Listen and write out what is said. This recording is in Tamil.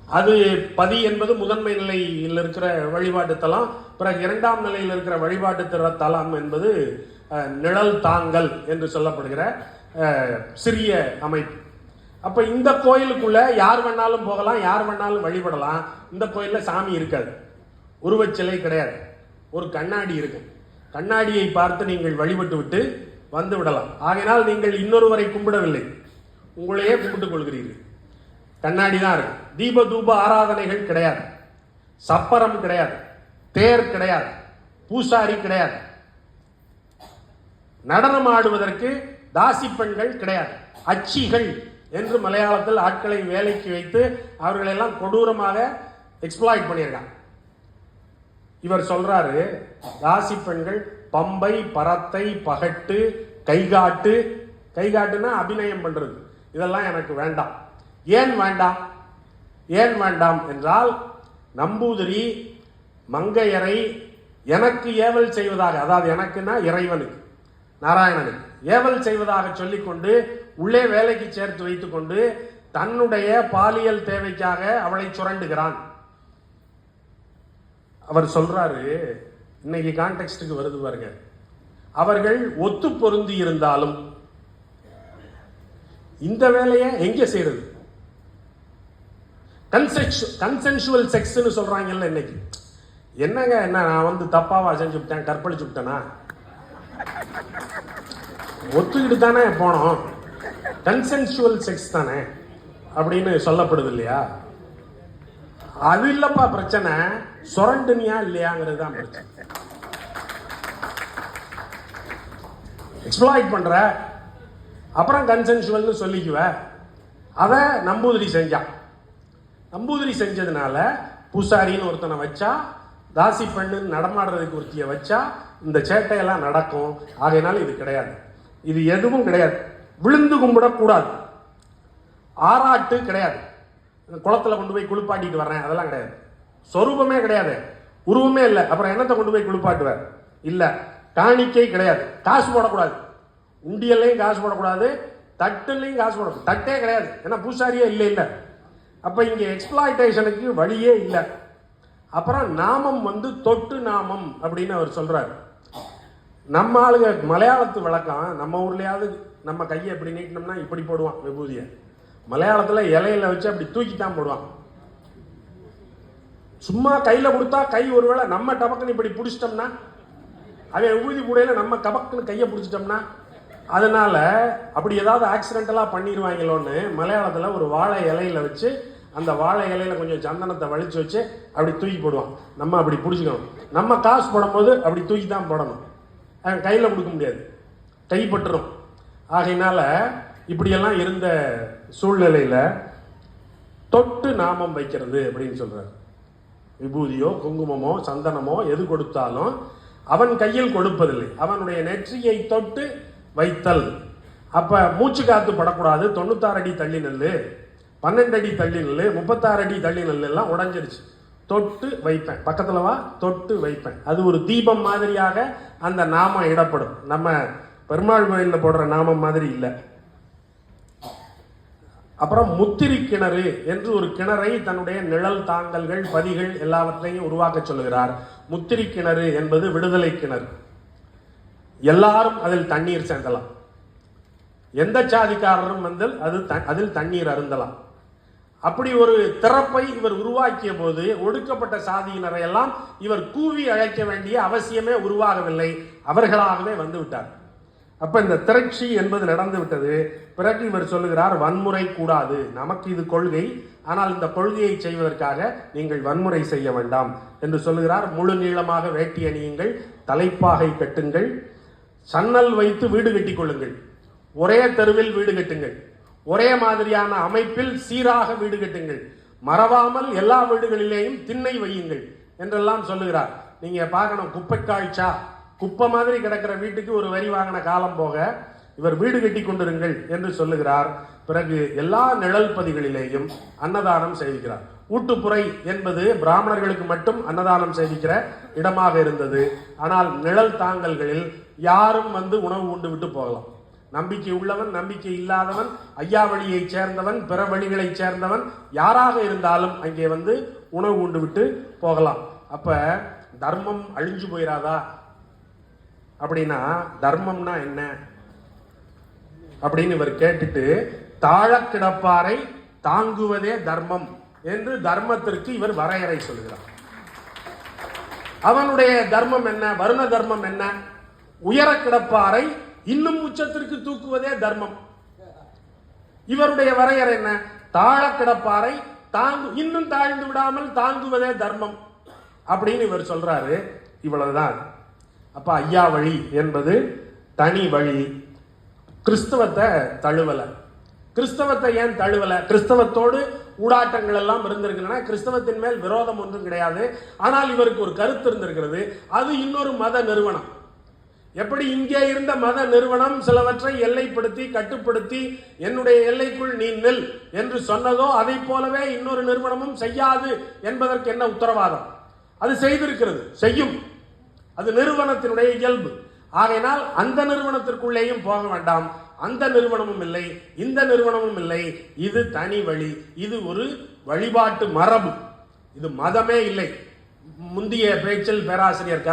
அது பதி என்பது முதன்மை நிலையில் இருக்கிற வழிபாட்டு தலம். பிறகு இரண்டாம் நிலையில் இருக்கிற வழிபாட்டு தலம் என்பது நிழல் தாங்கல் என்று சொல்லப்படுகிற சிறிய அமைப்பு. அப்ப இந்த கோயிலுக்குள்ள யார் வேணாலும் போகலாம், யார் வேணாலும் வழிபடலாம். இந்த கோயில்ல சாமி இருக்காது, உருவச்சிலை கிடையாது, ஒரு கண்ணாடி இருக்கு. கண்ணாடியை பார்த்து நீங்கள் வழிபட்டு விட்டு வந்து விடலாம். ஆகையினால் நீங்கள் இன்னொருவரை கும்பிடவில்லை, உங்களையே கும்பிட்டுக் கொள்கிறீர்கள். கண்ணாடி தான் இருக்கு. தீப தூப ஆராதனைகள் கிடையாது, சப்பரம் கிடையாது, தேர் கிடையாது, பூசாரி கிடையாது, நடனம் ஆடுவதற்கு தாசி பெண்கள் கிடையாது. அச்சிகள் என்று மலையாளத்தில் ஆட்களை வேலைக்கு வைத்து அவர்கள் எல்லாம் கொடூரமாக எக்ஸ்ப்ளாய்ட் பண்ணியிருக்காங்க. இவர் சொல்றாரு, தாசி பெண்கள் பம்பை, பரத்தை, பகட்டு, கைகாட்டு. கைகாட்டுனா அபிநயம் பண்றது. இதெல்லாம் எனக்கு வேண்டாம். ஏன் வேண்டாம்? ஏன் வேண்டாம் என்றால், நம்பூதிரி மங்கையரை எனக்கு ஏவல் செய்வதாக, அதாவது எனக்குன்னா இறைவனுக்கு, நாராயணனுக்கு ஏவல் செய்வதாக சொல்லிக்கொண்டு உள்ளே வேலைக்கு சேர்த்து வைத்துக் கொண்டு தன்னுடைய பாலியல் தேவைக்காக அவளை சுரண்டுகிறான். அவர் சொல்றாரு, இன்னைக்கு கான்டெக்ஸ்டுக்கு வருது பாருங்க, அவர்கள் ஒத்து பொருந்தி இருந்தாலும் இந்த வேலையை எங்க செய்யறது? கன்சென்சுவல் செக்ஸ்னு சொல்றாங்கல்ல இன்னைக்கு. என்னங்க, என்ன நான் வந்து தப்பாவா செஞ்சு விட்டேன், கற்பழிச்சு விட்டேனா? ஒத்துக்கிட்டு தானே போனோம், கன்சென்சுவல் செக்ஸ் தானே அப்படின்னு சொல்லப்படுது இல்லையா? அது இல்லப்பா பிரச்சனை, சுரண்டுனியா இல்லையாங்கிறது தான் பிரச்சனை. எக்ஸ்ப்ளாய்ட் பண்ற, அப்புறம் கன்சென்சுவல்னு சொல்லிக்குவ. அதை நம்பூதிரி செஞ்சான். நம்பூதிரி செஞ்சதுனால பூசாரின்னு ஒருத்தனை வச்சா, தாசி பெண்ணு நடமாடுறதுக்கு ஒருத்திய வச்சா இந்த சேட்டையெல்லாம் நடக்கும். ஆகையினால இது கிடையாது, இது எதுவும் கிடையாது. விழுந்து கும்பிடக்கூடாது, ஆராட்டு கிடையாது, குளத்துல கொண்டு போய் குளிப்பாட்டிட்டு வர்றேன் அதெல்லாம் கிடையாது, சொரூபமே கிடையாது, உருவமே இல்லை, அப்புறம் என்னத்தை கொண்டு போய் குளிப்பாட்டுவார்? இல்ல. காணிக்கை கிடையாது, காசு போடக்கூடாது, உண்டியல்லையும் காசு போடக்கூடாது, தட்டுலையும் காசு போடக்கூடாது, தட்டே கிடையாது, ஏன்னா பூசாரியே இல்லை. இல்லை. அப்ப இங்க எக்ஸ்பிளாய்டேஷனுக்கு வழியே இல்லை. அப்புறம் நாமம் வந்து தொட்டு நாமம் அப்படின்னு அவர் சொல்றாரு. நம்ம ஆளுங்க மலையாளத்து வழக்கம், நம்ம ஊர்லயாவது நம்ம கையை இப்படி நீட்டினோம்னா இப்படி போடுவான் விபூதியை. மலையாளத்துல இலையில வச்சு அப்படி தூக்கித்தான் போடுவான். சும்மா கையில கொடுத்தா கை ஒருவேளை நம்ம டபக்குன்னு இப்படி பிடிச்சிட்டோம்னா, அவன் விபூதி கூடையில நம்ம கபக்குன்னு கையை பிடிச்சிட்டோம்னா, அதனால அப்படி ஏதாவது ஆக்சிடென்டலா பண்ணிடுவாங்களோன்னு மலையாளத்துல ஒரு வாழை இலையில வச்சு, அந்த வாழை இலையில கொஞ்சம் சந்தனத்தை வலிச்சு வச்சு அப்படி தூக்கி போடுவான். நம்ம அப்படி பிடிச்சிக்கணும். நம்ம காசு போடும்போது அப்படி தூக்கி தான் போடணும், கையில கொடுக்க முடியாது, கைப்பற்றுரும். ஆகையினால இப்படியெல்லாம் இருந்த சூழ்நிலையில தொட்டு நாமம் வைக்கிறது அப்படின்னு சொல்றாரு. விபூதியோ குங்குமமோ சந்தனமோ எது கொடுத்தாலும் அவன் கையில் கொடுப்பதில்லை, அவனுடைய நெற்றியை தொட்டு வைத்தல். அப்ப மூச்சு காத்து படக்கூடாது. 96 அடி தள்ளி நெல்லு, 12 அடி தள்ளி நெல்லு, 36 அடி தள்ளி நெல்லு எல்லாம் உடஞ்சிருச்சு. தொட்டு வைப்பேன், பக்கத்துல வா, தொட்டு வைப்பேன். அது ஒரு தீபம் மாதிரியாக அந்த நாமம் இடப்படும். நம்ம பெருமாள் கோயிலில் போடுற நாமம் மாதிரி இல்லை. அப்புறம் முத்திரி கிணறு என்று ஒரு கிணறை தன்னுடைய நிழல் தாங்கல்கள், பதிகள் எல்லாவற்றையும் உருவாக்க சொல்லுகிறார். முத்திரி கிணறு என்பது விடுதலை கிணறு. எல்லாரும் அதில் தண்ணீர் சேர்ந்தலாம், எந்த சாதிக்காரரும் வந்து அதில் தண்ணீர் அருந்தலாம். அப்படி ஒரு திறப்பை இவர் உருவாக்கிய போது ஒடுக்கப்பட்ட சாதியினரை எல்லாம் இவர் கூவி அழைக்க வேண்டிய அவசியமே உருவாகவில்லை, அவர்களாகவே வந்து விட்டார். அப்ப இந்த திரட்சி என்பது நடந்து விட்டது. பிறகு இவர் சொல்லுகிறார், வன்முறை கூடாது, நமக்கு இது கொள்கை, ஆனால் இந்த கொள்கையை செய்வதற்காக நீங்கள் வன்முறை செய்ய வேண்டாம் என்று சொல்லுகிறார். முழு நீளமாக வேட்டி அணியுங்கள், தலைப்பாகை கட்டுங்கள், சன்னல் வைத்து வீடு கட்டிக் கொள்ளுங்கள், ஒரே தெருவில் வீடு கட்டுங்கள், ஒரே மாதிரியான அமைப்பில் சீராக வீடு கட்டுங்கள், மறவாமல் எல்லா வீடுகளிலேயும் திண்ணை வையுங்கள் என்றெல்லாம் சொல்லுகிறார். நீங்க பார்க்கணும், குப்பை காய்ச்சா குப்பை மாதிரி கிடக்கிற வீட்டுக்கு ஒரு வரி வாங்கின காலம் போக இவர் வீடு கட்டி கொண்டிருங்கள் என்று சொல்லுகிறார். பிறகு எல்லா நிழல் பதிகளிலேயும் அன்னதானம் செய்விக்கிறார். ஊட்டுப்புறை என்பது பிராமணர்களுக்கு மட்டும் அன்னதானம் செய்விக்கிற இடமாக இருந்தது. ஆனால் நிழல் தாங்கல்களில் யாரும் வந்து உணவு உண்டு விட்டு போகலாம். நம்பிக்கை உள்ளவன், நம்பிக்கை இல்லாதவன், ஐயா வழியை சேர்ந்தவன், பிற வழிகளை சேர்ந்தவன், யாராக இருந்தாலும் அங்கே வந்து உணவு உண்டு விட்டு போகலாம். அப்ப தர்மம் அழிஞ்சு போயிடாதா அப்படின்னா, தர்மம்னா என்ன அப்படின்னு இவர் கேட்டுட்டு, தாழ கிடப்பாரை தாங்குவதே தர்மம் என்று தர்மத்திற்கு இவர் வரையறை சொல்கிறார். அவனுடைய தர்மம் என்ன? வருண தர்மம் என்ன? உயர கிடப்பாரை இன்னும் உச்சத்திற்கு தூக்குவதே தர்மம். இவருடைய வரையறை என்ன? தாழ கிடப்பாரை இன்னும் தாழ்ந்து விடாமல் தாங்குவதே தர்மம் அப்படின்னு இவர் சொல்றாரு. இவ்வளவுதான். அப்ப ஐயா வழி என்பது தனி வழி. கிறிஸ்தவத்தை தழுவல. கிறிஸ்தவத்தை ஏன் தழுவல? கிறிஸ்தவத்தோடு ஊடாட்டங்கள் எல்லாம் இருந்திருக்கின்றன. கிறிஸ்தவத்தின் மேல் விரோதம் ஒன்றும் கிடையாது. ஆனால் இவருக்கு ஒரு கருத்து இருந்திருக்கிறது. அது இன்னொரு மத நிறுவனம். எப்படி இங்கே இருந்த மத நிறுவனம் சிலவற்றை எல்லைப்படுத்தி கட்டுப்படுத்தி என்னுடைய எல்லைக்குள் நீ நில் என்று சொன்னதோ, அதை போலவே இன்னொரு நிறுவனமும் செய்யாது என்பதற்கு என்ன உத்தரவாதம்? அது செய்திருக்கிறது, செய்யும். அது நிறுவனத்தினுடைய இயல்பு. ஆகையினால் அந்த நிறுவனத்திற்குள்ளேயும் போக வேண்டாம். அந்த நிறுவனமும் இல்லை, இந்த நிறுவனமும் இல்லை. இது தனி வழி. இது ஒரு வழிபாட்டு மரபு. இது மதமே இல்லை. முந்தைய பேச்சில் பேராசிரியர்